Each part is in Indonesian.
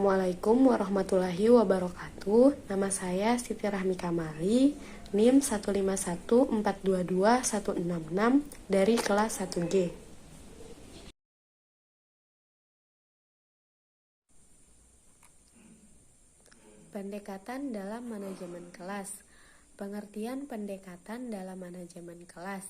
Assalamualaikum warahmatullahi wabarakatuh. Nama saya Siti Rahmi Kamali, NIM 151422166 dari kelas 1G. Pendekatan dalam manajemen kelas. Pengertian pendekatan dalam manajemen kelas.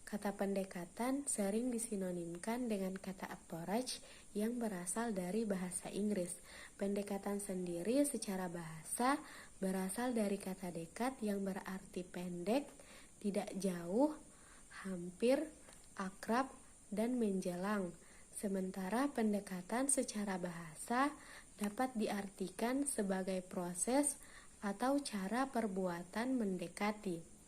Kata pendekatan sering disinonimkan dengan kata approach yang berasal dari bahasa Inggris. Pendekatan sendiri secara bahasa berasal dari kata dekat yang berarti pendek, tidak jauh, hampir, akrab, dan menjelang. Sementara pendekatan secara bahasa dapat diartikan sebagai proses atau cara perbuatan mendekati.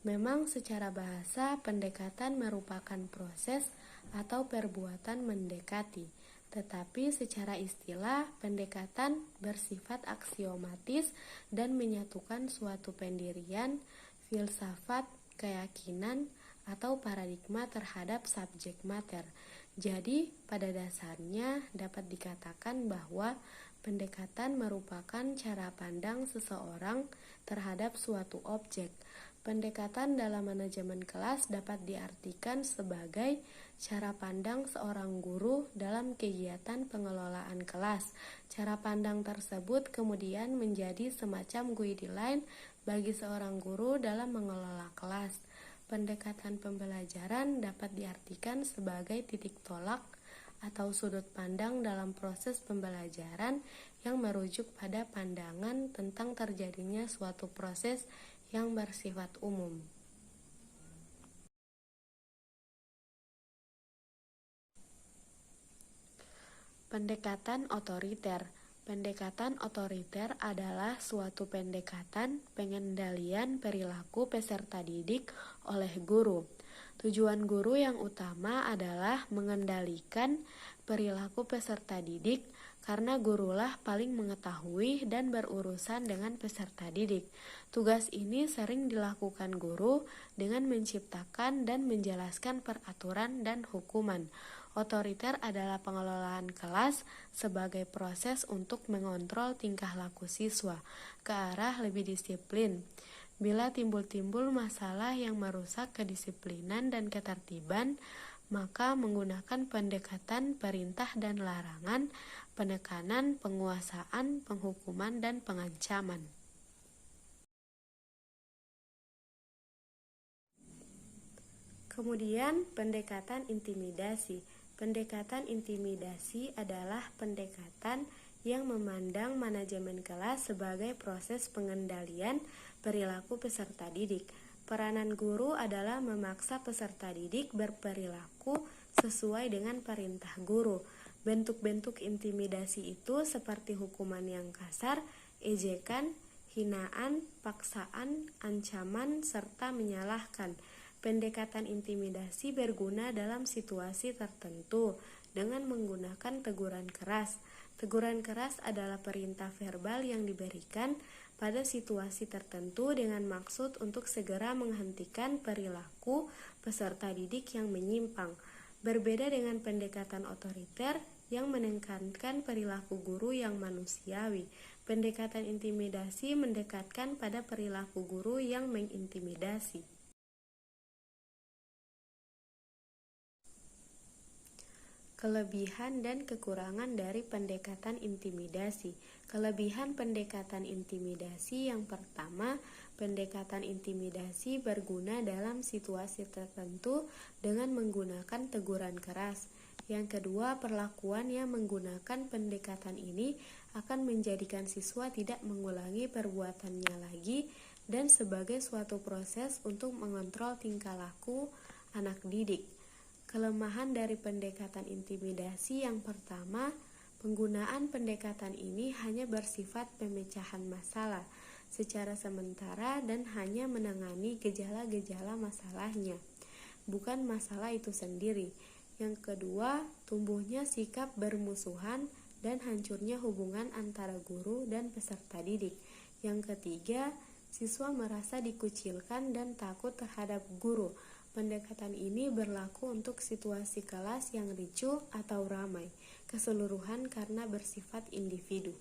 Memang secara bahasa pendekatan merupakan proses atau perbuatan mendekati, tetapi secara istilah pendekatan bersifat aksiomatis dan menyatukan suatu pendirian, filsafat, keyakinan, atau paradigma terhadap subjek mater. Jadi, pada dasarnya dapat dikatakan bahwa pendekatan merupakan cara pandang seseorang terhadap suatu objek. Pendekatan dalam manajemen kelas dapat diartikan sebagai cara pandang seorang guru dalam kegiatan pengelolaan kelas. Cara pandang tersebut kemudian menjadi semacam guideline bagi seorang guru dalam mengelola kelas. Pendekatan pembelajaran dapat diartikan sebagai titik tolak atau sudut pandang dalam proses pembelajaran yang merujuk pada pandangan tentang terjadinya suatu proses yang bersifat umum. Pendekatan otoriter. Pendekatan otoriter adalah suatu pendekatan pengendalian perilaku peserta didik oleh guru. Tujuan guru yang utama adalah mengendalikan perilaku peserta didik karena gurulah paling mengetahui dan berurusan dengan peserta didik. Tugas ini sering dilakukan guru dengan menciptakan dan menjelaskan peraturan dan hukuman. Otoriter adalah pengelolaan kelas sebagai proses untuk mengontrol tingkah laku siswa ke arah lebih disiplin. Bila timbul-timbul masalah yang merusak kedisiplinan dan ketertiban, maka menggunakan pendekatan perintah dan larangan, penekanan, penguasaan, penghukuman, dan pengancaman. Kemudian pendekatan intimidasi. Pendekatan intimidasi adalah pendekatan yang memandang manajemen kelas sebagai proses pengendalian perilaku peserta didik. Peranan guru adalah memaksa peserta didik berperilaku sesuai dengan perintah guru. Bentuk-bentuk intimidasi itu seperti hukuman yang kasar, ejekan, hinaan, paksaan, ancaman, serta menyalahkan. Pendekatan intimidasi berguna dalam situasi tertentu dengan menggunakan teguran keras. Teguran keras adalah perintah verbal yang diberikan pada situasi tertentu dengan maksud untuk segera menghentikan perilaku peserta didik yang menyimpang. Berbeda dengan pendekatan otoriter yang menekankan perilaku guru yang manusiawi. Pendekatan intimidasi mendekatkan pada perilaku guru yang mengintimidasi. Kelebihan dan kekurangan dari pendekatan intimidasi. Kelebihan pendekatan intimidasi yang pertama, pendekatan intimidasi berguna dalam situasi tertentu dengan menggunakan teguran keras. Yang kedua, perlakuan yang menggunakan pendekatan ini akan menjadikan siswa tidak mengulangi perbuatannya lagi dan sebagai suatu proses untuk mengontrol tingkah laku anak didik. Kelemahan dari pendekatan intimidasi yang pertama, penggunaan pendekatan ini hanya bersifat pemecahan masalah secara sementara dan hanya menangani gejala-gejala masalahnya, bukan masalah itu sendiri. Yang kedua, tumbuhnya sikap bermusuhan dan hancurnya hubungan antara guru dan peserta didik. Yang ketiga, siswa merasa dikucilkan dan takut terhadap guru. Pendekatan ini berlaku untuk situasi kelas yang ricuh atau ramai, keseluruhan karena bersifat individu.